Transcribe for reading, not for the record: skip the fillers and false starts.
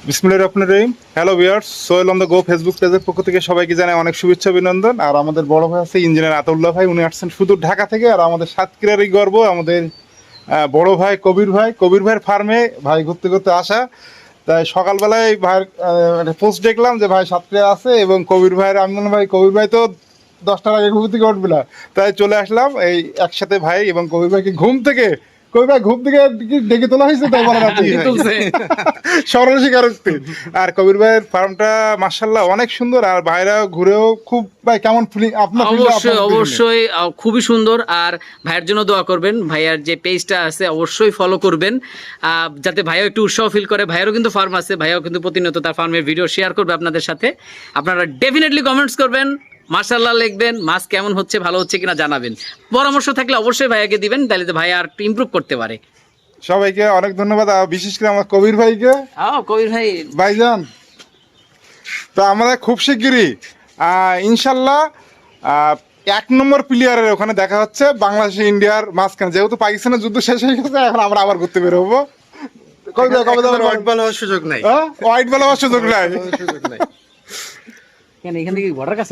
বিসমিল্লাহির রহমানির রহিম। Hello viewers, Sohel on the go Facebook পেজের পক্ষ থেকে সবাইকে জানাই অনেক শুভেচ্ছা অভিনন্দন। আর আমাদের বড় ভাই আছে ইঞ্জিনিয়ার আতাউল্লাহ ভাই, উনি আসছেন সুদূর ঢাকা থেকে। আর আমাদের সাতক্ষীরারই গর্ব আমাদের বড় ভাই কবির ভাইয়ের ফার্মে ভাই ঘুরতে ঘুরতে আসা। তাই সকালবেলায় ভাইয়ের একটা পোস্ট দেখলাম যে ভাই সাতক্ষীরা আছে, এবং কবির ভাইয়ের, আমি বললাম ভাই কবির ভাই তো 10টার আগে ঘুম থেকে উঠবে না। তাই চলে আসলাম এই একসাথে ভাই এবং কবির ভাইকে কবির ভাই ঘুম থেকে ডেকে তোলা হয়েছে, তাই বলেন আপনি সরল স্বীকারোক্তি। আর কবির ভাইয়ের ফার্মটা মাশাআল্লাহ অনেক সুন্দর, আর ভাইরা ঘুরেও খুব, ভাই কেমন ফিলিং আপনার? অবশ্যই খুবই সুন্দর। আর ভাইয়ের জন্য দোয়া করবেন, ভাইয়ার যে পেজটা আছে অবশ্যই ফলো করবেন, যাতে ভাইও একটু উৎসাহ ফিল করে। ভাইয়েরও কিন্তু ফার্ম আছে, ভাইও কিন্তু প্রতিনিয়ত তার ফার্মের ভিডিও শেয়ার করবে আপনাদের সাথে। আপনারা ডেফিনেটলি কমেন্টস করবেন, মাশাআল্লাহ লিখবেন, মাছ কেমন হচ্ছে, ভালো হচ্ছে কিনা জানাবেন। পরামর্শ থাকলে অবশ্যই ভাইয়াকে দিবেন, তাহলে তো ভাই আর একটু ইমপ্রুভ করতে পারে। সবাইকে অনেক ধন্যবাদ, আর বিশেষ করে আমার কবির ভাইকে। কবির ভাই ভাইজান, তো আমাদের খুব শিগগিরই ইনশাল্লাহ 1 নম্বর প্লেয়ারের ওখানে দেখা হচ্ছে বাংলাদেশ ইন্ডিয়ার মাঝখানে। যেহেতু পাকিস্তানের যুদ্ধ শেষ হয়ে গেছে, এখন আমরা আবার ঘুরতে বেরোবো। হোয়াইট বল হওয়ার সুযোগ নাই। হোয়াইট বল হওয়ার সুযোগ নাই। কেন এখান থেকে বর্ডার কাছে